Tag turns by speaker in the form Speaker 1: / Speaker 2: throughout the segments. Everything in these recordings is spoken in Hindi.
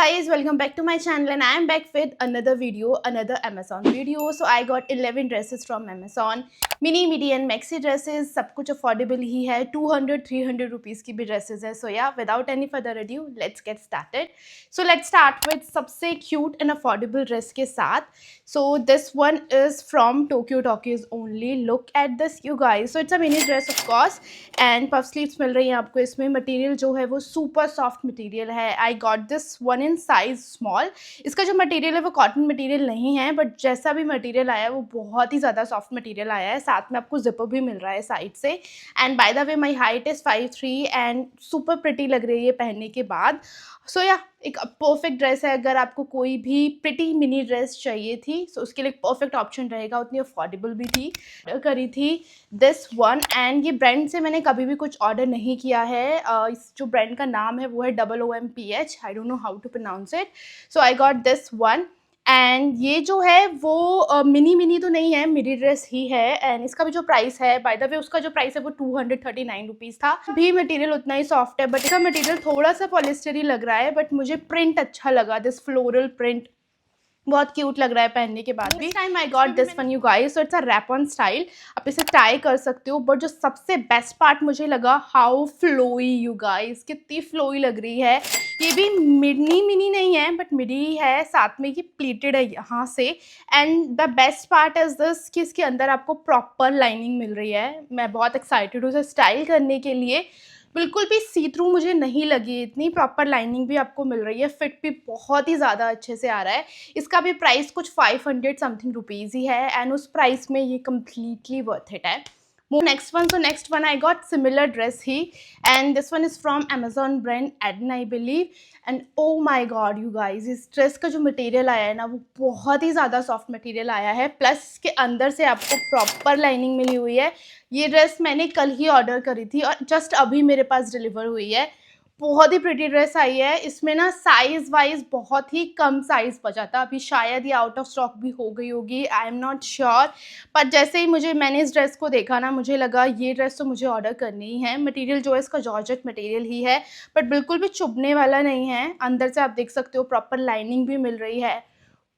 Speaker 1: guys, welcome back to my channel and I am back with another video, another Amazon video. So I got 11 dresses from Amazon. Mini MIDI and maxi dresses सब कुछ अफोर्डेबल ही है. 200-300 रुपीज़ की भी ड्रेसेस है. सो या without any further adieu let's get started. So let's start with सबसे क्यूट एंड अफोर्डेबल ड्रेस के साथ. So this one is from Tokyo Talkies only. Look at this you guys. So it's a mini dress of course and puff sleeves मिल रही हैं आपको. इसमें मटेरियल जो है वो सुपर सॉफ्ट मटेरियल है. आई got this one in size small. इसका जो मटेरियल है वो कॉटन मटेरियल नहीं है, बट जैसा भी मटेरियल आया है वो बहुत ही ज़्यादा सॉफ्ट मटेरियल आया है. साथ में आपको जिपर भी मिल रहा है साइड से. And by the way my height is 5'3" and super pretty लग रही है पहनने के बाद. सो या एक परफेक्ट ड्रेस है. अगर आपको कोई भी प्रिटी मिनी ड्रेस चाहिए थी सो उसके लिए एक परफेक्ट ऑप्शन रहेगा. उतनी अफोर्डेबल भी थी. करी थी दिस वन. एंड ये ब्रांड से मैंने कभी भी कुछ ऑर्डर नहीं किया है. इस जो ब्रांड का नाम है वो है OOMPH. I don't know how to pronounce it. So I got this one. And ये जो है वो मिनी तो नहीं है, मिडी ड्रेस ही है. एंड इसका भी जो प्राइस है, बाय द वे उसका जो प्राइस है वो 239 रुपीज़ था. भी मटेरियल उतना ही सॉफ्ट है, बट इसका मटेरियल थोड़ा सा पॉलिस्टर ही लग रहा है. बट मुझे प्रिंट अच्छा लगा. दिस फ्लोरल प्रिंट बहुत क्यूट लग रहा है पहनने के बाद भी. Time I got this one you guys. So it's a wrap on style. आप इसे टाई कर सकते हो. बट जो सबसे बेस्ट पार्ट मुझे लगा, हाउ फ्लोई यू गाइस. कितनी फ्लोई लग रही है. ये भी मिनी नहीं है बट मिडी है. साथ में ये प्लीटेड है यहाँ से. And the best part is this कि इसके अंदर आपको प्रॉपर लाइनिंग मिल रही है. मैं बहुत एक्साइटेड हूँ इसे स्टाइल करने के लिए. बिल्कुल भी सी थ्रू मुझे नहीं लगी. इतनी प्रॉपर लाइनिंग भी आपको मिल रही है. फिट भी बहुत ही ज़्यादा अच्छे से आ रहा है. इसका भी प्राइस कुछ 500 समथिंग रुपीज़ ही है. एंड उस प्राइस में ये कम्प्लीटली वर्थ इट है. Next one. So next one I got similar dress ही. And this one is from Amazon brand Eden I believe. And oh my god you guys, इस ड्रेस का जो मटेरियल आया है ना वो बहुत ही ज़्यादा सॉफ्ट मटेरियल आया है. प्लस इसके अंदर से आपको प्रॉपर लाइनिंग मिली हुई है. ये ड्रेस मैंने कल ही ऑर्डर करी थी और जस्ट अभी मेरे पास डिलीवर हुई है. बहुत ही प्रिटी ड्रेस आई है. इसमें ना साइज़ वाइज बहुत ही कम साइज़ बचा था. अभी शायद ये आउट ऑफ स्टॉक भी हो गई होगी. I am not sure. पर जैसे ही मैंने इस ड्रेस को देखा ना, मुझे लगा ये ड्रेस तो मुझे ऑर्डर करनी ही है. मटेरियल जो है इसका जॉर्जेट मटेरियल ही है, बट बिल्कुल भी चुभने वाला नहीं है. अंदर से आप देख सकते हो प्रॉपर लाइनिंग भी मिल रही है.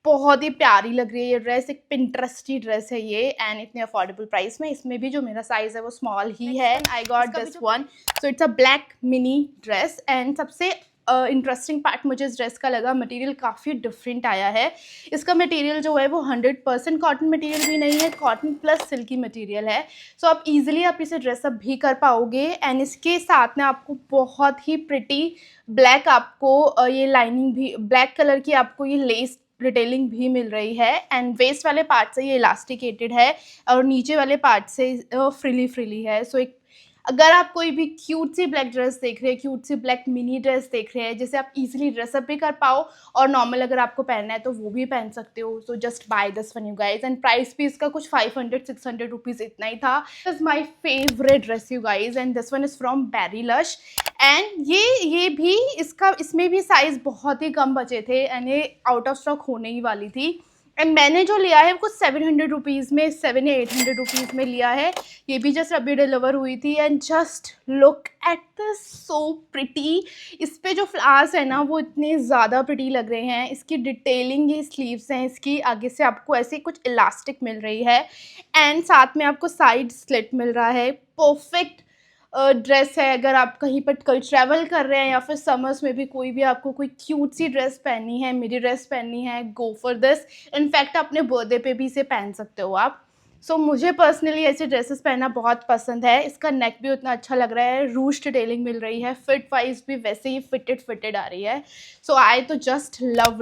Speaker 1: बहुत ही प्यारी लग रही है ये ड्रेस. एक पिंटरेस्टी ड्रेस है ये. एंड इतने अफोर्डेबल प्राइस में. इसमें भी जो मेरा साइज़ है वो स्मॉल ही है. आई got this one. So it's a black mini dress. And सबसे इंटरेस्टिंग पार्ट मुझे इस ड्रेस का लगा, मटेरियल काफ़ी डिफरेंट आया है. इसका मटेरियल जो है वो 100% कॉटन मटेरियल भी नहीं है, कॉटन प्लस सिल्की मटेरियल है. सो आप इजीली आप इसे ड्रेसअप भी कर पाओगे. एंड इसके साथ में आपको बहुत ही प्रिटी ब्लैक आपको ये लाइनिंग भी ब्लैक कलर की आपको ये लेस डिटेलिंग भी मिल रही है. एंड वेस्ट वाले पार्ट से ये इलास्टिकेटेड है और नीचे वाले पार्ट से फ्रीली है. सो एक अगर आप कोई भी क्यूट सी ब्लैक ड्रेस देख रहे हैं, क्यूट सी ब्लैक मिनी ड्रेस देख रहे हैं जिसे आप इजीली ड्रेसअप भी कर पाओ और नॉर्मल अगर आपको पहनना है तो वो भी पहन सकते हो. So just buy this one you guys. And price भी इसका कुछ 500-600 रुपीज़ इतना ही था. This is my favourite dress you guys. And this one is from Berrylush. And ये भी इसमें भी साइज़ बहुत ही कम बचे थे. एंड ये आउट ऑफ स्टॉक होने ही वाली थी. एंड मैंने जो लिया है वो 700 रुपीज़ में, 7 या 800 रुपीज़ में लिया है. ये भी जस्ट अभी डिलीवर हुई थी. And just look at this, so pretty. इस पे जो फ्लावर्स है ना वो इतने ज़्यादा प्रिटी लग रहे हैं. इसकी डिटेलिंग, ये स्लीव्स हैं इसकी, आगे से आपको ऐसे कुछ इलास्टिक मिल रही है. एंड साथ में आपको साइड स्लिट मिल रहा है. परफेक्ट ड्रेस है अगर आप कहीं पर कल ट्रैवल कर रहे हैं या फिर समर्स में भी कोई भी आपको कोई क्यूट सी ड्रेस पहननी है, मिडी ड्रेस पहननी है, गो फॉर दिस. इनफैक्ट अपने बर्थडे पे भी इसे पहन सकते हो आप. सो मुझे पर्सनली ऐसे ड्रेसेस पहनना बहुत पसंद है. इसका नेक भी उतना अच्छा लग रहा है. रूश डिटेलिंग मिल रही है. फिट वाइज भी वैसे ही फिटेड आ रही है. सो आई तो just love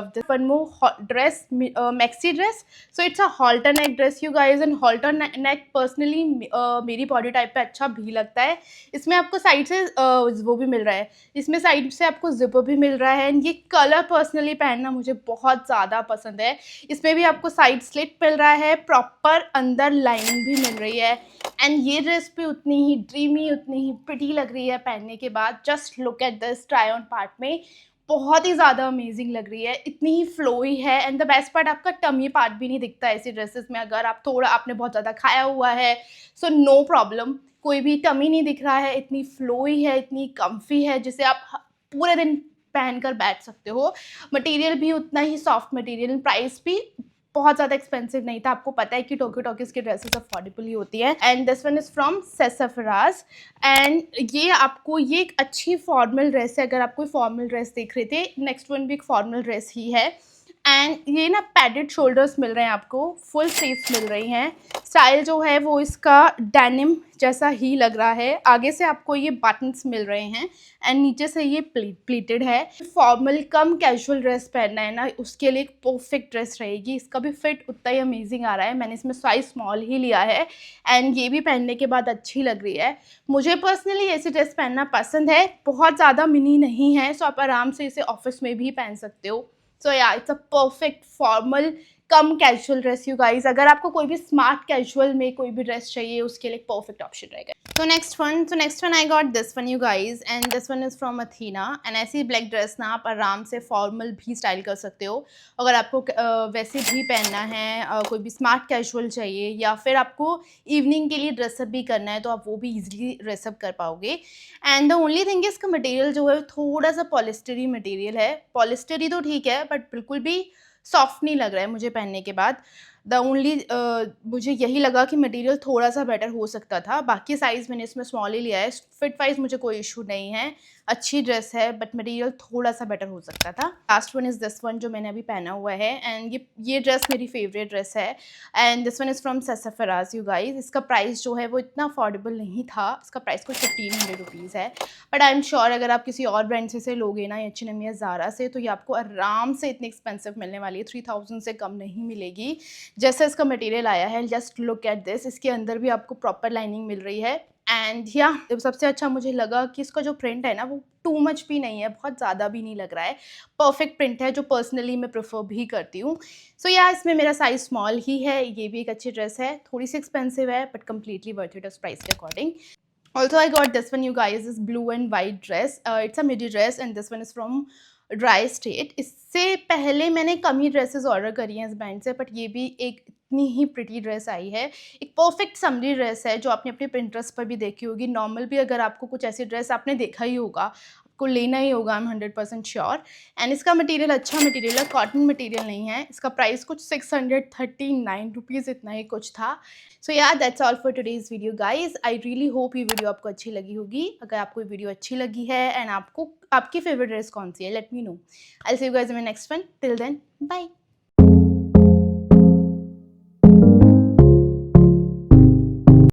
Speaker 1: this one more dress, maxi dress. So it's a halter neck dress you guys. And halter neck personally मेरी बॉडी टाइप पे अच्छा भी लगता है. इसमें आपको साइड से वो भी मिल रहा है. इसमें साइड से आपको जिपर भी मिल रहा है. एंड ये कलर पर्सनली पहनना मुझे बहुत ज़्यादा पसंद है. इसमें भी आपको साइड स्लिट मिल रहा है. प्रॉपर अंदर लाइनिंग भी मिल रही है. एंड ये ड्रेस भी उतनी ही ड्रीमी, उतनी ही प्रिटी लग रही है पहनने के बाद. Just look at this try on part में. बहुत ही ज़्यादा अमेजिंग लग रही है. इतनी ही फ्लोई है. एंड द बेस्ट पार्ट, आपका टमी पार्ट भी नहीं दिखता ऐसी ड्रेसेस में. अगर आप आपने बहुत ज़्यादा खाया हुआ है सो नो प्रॉब्लम, कोई भी टमी नहीं दिख रहा है. इतनी फ्लोई है, इतनी कम्फी है जिसे आप पूरे दिन पहन कर बैठ सकते हो। मटेरियल भी उतना ही सॉफ्ट मटेरियल, प्राइस भी बहुत ज़्यादा एक्सपेंसिव नहीं था। आपको पता है कि टोक्यो टॉकीज़ की ड्रेसेस अफोर्डेबल ही होती है। And this one is from Sassafras. And ये एक अच्छी फॉर्मल ड्रेस है। अगर आप कोई फॉर्मल ड्रेस देख रहे थे, नेक्स्ट वन भी एक फॉर्मल ड्रेस ही है। एंड ये ना पैडेड शोल्डर्स मिल रहे हैं आपको, फुल स्लीव्स मिल रही हैं। स्टाइल जो है वो इसका डेनिम जैसा ही लग रहा है। आगे से आपको ये बटन्स मिल रहे हैं एंड नीचे से ये प्लीटेड है। फॉर्मल कम कैजुअल ड्रेस पहनना है ना, उसके लिए एक परफेक्ट ड्रेस रहेगी। इसका भी फिट उतना ही अमेजिंग आ रहा है। मैंने इसमें साइज स्मॉल ही लिया है एंड ये भी पहनने के बाद अच्छी लग रही है। मुझे पर्सनली ऐसी ड्रेस पहनना पसंद है, बहुत ज़्यादा मिनी नहीं है, सो आप आराम से इसे ऑफिस में भी पहन सकते हो। सो या it's a perfect formal come casual dress you guys. अगर आपको कोई भी स्मार्ट कैजुअल में कोई भी ड्रेस चाहिए, उसके लिए परफेक्ट ऑप्शन रहेगा। तो next one I got this one you guys, and this one is from Athena. And ऐसी ब्लैक ड्रेस ना आप आराम से फॉर्मल भी स्टाइल कर सकते हो। अगर आपको वैसे भी पहनना है, कोई भी स्मार्ट कैजुअल चाहिए, या फिर आपको इवनिंग के लिए ड्रेसअप भी करना है, तो आप वो भी ईजिली ड्रेसअप कर पाओगे। एंड द ओनली थिंग इसका मटेरियल जो है थोड़ा सा पॉलिस्टरी मटेरियल है। पॉलिस्टरी तो ठीक है, बट बिल्कुल भी सॉफ्ट नहीं लग रहा है मुझे पहनने के बाद। द ओनली मुझे यही लगा कि मटेरियल थोड़ा सा बेटर हो सकता था। बाकी साइज़ मैंने इसमें स्मॉल ही लिया है। फिट वाइज मुझे कोई इशू नहीं है, अच्छी ड्रेस है, बट मटेरियल थोड़ा सा बेटर हो सकता था। Last one is this one जो मैंने अभी पहना हुआ है। एंड ये ड्रेस मेरी फेवरेट ड्रेस है। And this one is from Sassafras you guys. इसका प्राइस जो है वो इतना अफोर्डेबल नहीं था। इसका प्राइस कुछ 1500 रुपीज़ है। बट आई एम श्योर अगर आप किसी और ब्रांड से लोगे ना, H&M या ज़ारा से, तो ये आपको आराम से इतनी एक्सपेंसिव मिलने वाली है। 3000 से कम नहीं मिलेगी। जैसे इसका मटेरियल आया है, जस्ट लुक एट दिस। इसके अंदर भी आपको प्रॉपर लाइनिंग मिल रही है। एंड या सबसे अच्छा मुझे लगा कि इसका जो प्रिंट है ना, वो टू मच भी नहीं है, बहुत ज़्यादा भी नहीं लग रहा है। परफेक्ट प्रिंट है, जो पर्सनली मैं प्रेफर भी करती हूँ। सो या इसमें मेरा साइज़ स्मॉल ही है। ये भी एक अच्छी ड्रेस है, थोड़ी सी एक्सपेंसिव है, बट कम्प्लीटली वर्थ इट उस प्राइस के according. Also, I got this one, you guys, is blue and white dress. It's a midi dress and this one is from Dry State. इससे पहले मैंने कम ही ड्रेसेस ऑर्डर करी हैं इस ब्रांड से, बट ये भी एक इतनी ही प्रिटी ड्रेस आई है। एक परफेक्ट समरी ड्रेस है जो आपने अपने पिंटरेस्ट पर भी देखी होगी। नॉर्मल भी अगर आपको कुछ ऐसी ड्रेस आपने देखा ही होगा, आपको लेना ही होगा, आई एम 100% श्योर। एंड इसका मटेरियल अच्छा मटेरियल है, कॉटन मटेरियल नहीं है। इसका प्राइस कुछ 639 रुपीज़ इतना ही कुछ था। सो या that's all for today's video guys. I really hope ये वीडियो आपको अच्छी लगी होगी। अगर आपको ये वीडियो अच्छी लगी है एंड आपको आपकी फेवरेट ड्रेस कौन सी है, let me know. I will see you guys in my next one. Till then, bye.